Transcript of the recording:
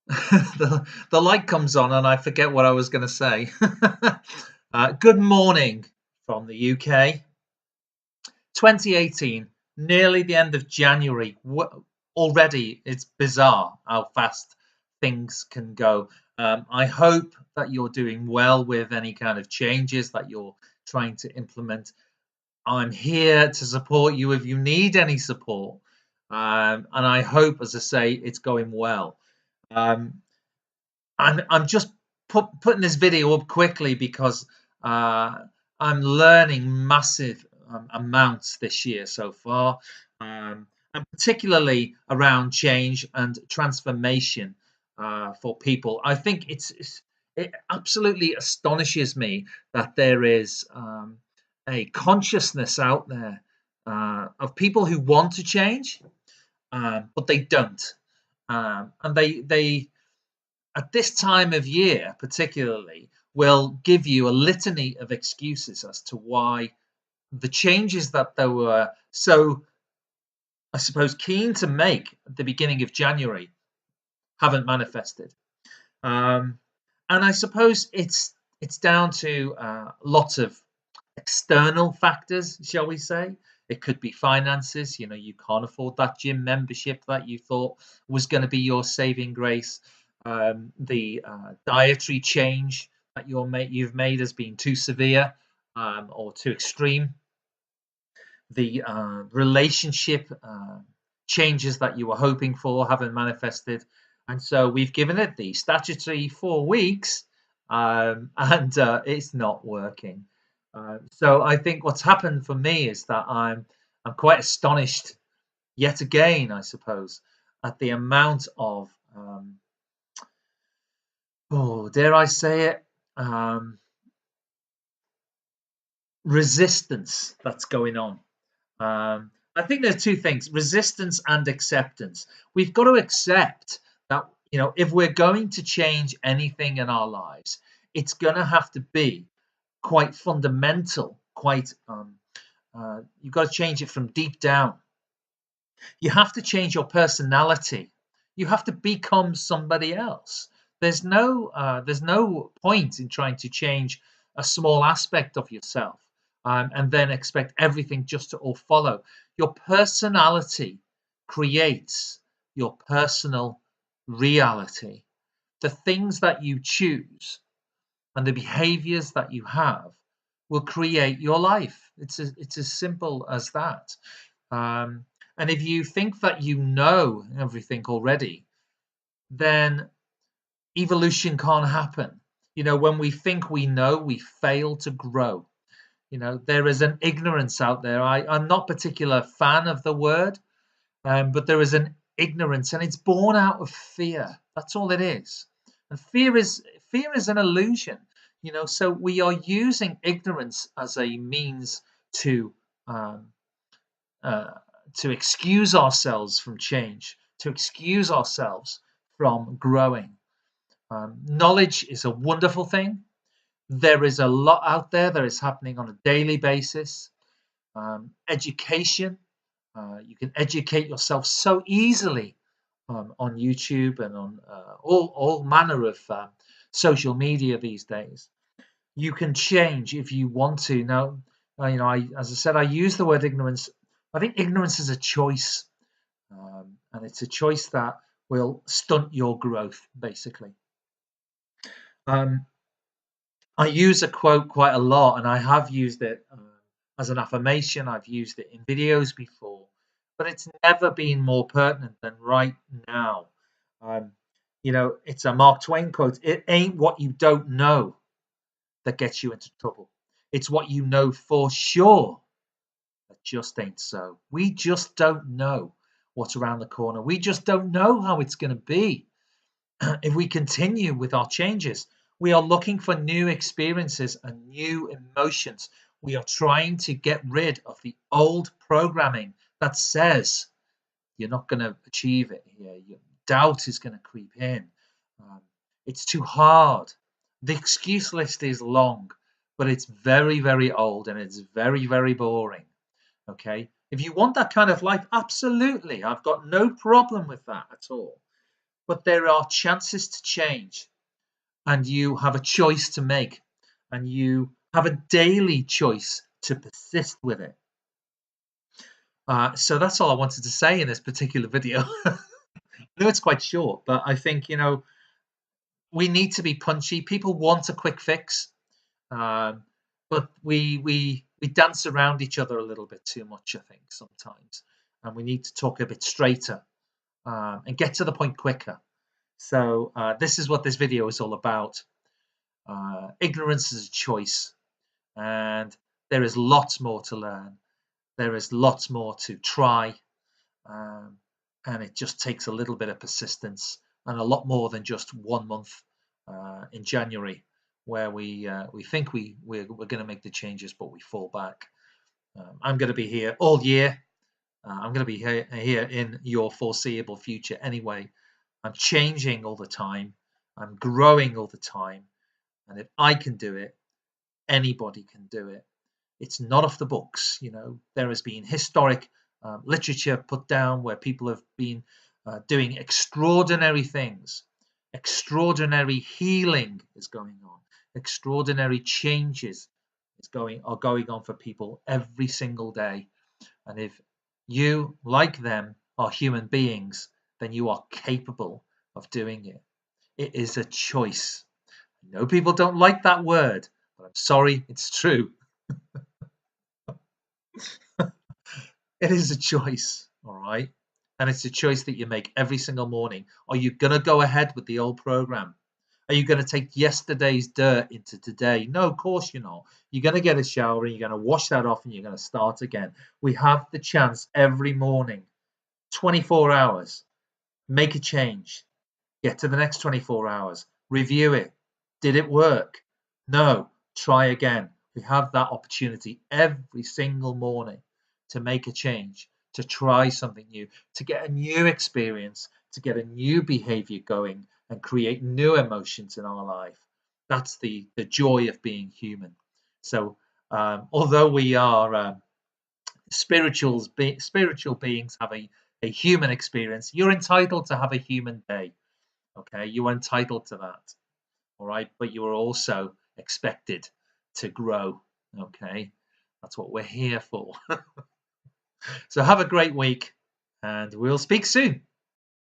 The light comes on and I forget what I was going to say. Good morning from the UK. 2018, nearly the end of January. Already, it's bizarre how fast things can go. I hope that you're doing well with any kind of changes that you're trying to implement. I'm here to support you if you need any support. And I hope, as I say, it's going well. Um, I'm just putting this video up quickly because uh, I'm learning massive amounts this year so far, and particularly around change and transformation for people. I think it absolutely astonishes me that there is a consciousness out there of people who want to change, but they don't, and they at this time of year, particularly, will give you a litany of excuses as to why the changes that they were so, I suppose, keen to make at the beginning of January haven't manifested. Um, and I suppose it's down to lots of external factors, shall we say. It could be finances. You know, you can't afford that gym membership that you thought was going to be your saving grace. The dietary change that you've made has been too severe or too extreme. The relationship changes that you were hoping for haven't manifested. And so we've given it the statutory 4 weeks, and it's not working. So I think what's happened for me is that I'm quite astonished yet again, I suppose, at the amount of oh, dare I say it, resistance that's going on. I think there's two things: resistance and acceptance. We've got to accept that, you know, if we're going to change anything in our lives, it's going to have to be quite fundamental, quite you've got to change it from deep down. You have to change your personality. You have to become somebody else. There's no point in trying to change a small aspect of yourself, and then expect everything just to all follow. Your personality creates your personal reality. The things that you choose and the behaviors that you have will create your life. It's as simple as that. Um, and if you think that you know everything already, then evolution can't happen. You know, when we think we know, we fail to grow. You know, there is an ignorance out there. I'm not particular fan of the word, but there is an ignorance, and it's born out of fear. That's all it is. And fear is an illusion. You know, so we are using ignorance as a means to um, uh, to excuse ourselves from change, to excuse ourselves from growing. Knowledge is a wonderful thing. There is a lot out there that is happening on a daily basis. Education, you can educate yourself so easily on YouTube and on all manner of social media these days. You can change if you want to. Now, you know, as I said, I use the word ignorance. I think ignorance is a choice, and it's a choice that will stunt your growth, basically. Um, I use a quote quite a lot, and I have used it as an affirmation. I've used it in videos before, but it's never been more pertinent than right now. Um, you know, it's a Mark Twain quote: "It ain't what you don't know that gets you into trouble. It's what you know for sure that just ain't so." We just don't know what's around the corner. We just don't know how it's going to be. If we continue with our changes, we are looking for new experiences and new emotions. We are trying to get rid of the old programming that says you're not going to achieve it here. Your doubt is going to creep in. Um, it's too hard. The excuse list is long, but it's very, very old and it's very, very boring. Okay. If you want that kind of life, absolutely. I've got no problem with that at all. but there are chances to change, and you have a choice to make, and you have a daily choice to persist with it. So that's all I wanted to say in this particular video. I know it's quite short, but I think, we need to be punchy. People want a quick fix, um, but we dance around each other a little bit too much, I think, sometimes, and we need to talk a bit straighter, and get to the point quicker. So this is what this video is all about. Ignorance is a choice, and there is lots more to learn. There is lots more to try, um, and it just takes a little bit of persistence and a lot more than just 1 month in January, where we think we're going to make the changes, but we fall back. I'm going to be here all year. I'm going to be here in your foreseeable future anyway. I'm changing all the time. I'm growing all the time. And if I can do it, anybody can do it. It's not off the books. There has been historic literature put down where people have been doing extraordinary things. Extraordinary healing is going on. Extraordinary changes are going on for people every single day. And if you, like them, are human beings, then you are capable of doing it. It is a choice. I know people don't like that word, but I'm sorry, it's true. It is a choice, all right? And it's a choice that you make every single morning. Are you going to go ahead with the old program? Are you going to take yesterday's dirt into today? No, of course you're not. You're going to get a shower and you're going to wash that off and you're going to start again. We have the chance every morning, 24 hours, make a change, get to the next 24 hours, review it. Did it work? No, try again. We have that opportunity every single morning to make a change, to try something new, to get a new experience, to get a new behavior going and create new emotions in our life. That's the joy of being human. So, although we are spiritual beings, have a human experience, you're entitled to have a human day. Okay, you're entitled to that. All right, but you are also expected to grow. Okay, that's what we're here for. So have a great week, and we'll speak soon.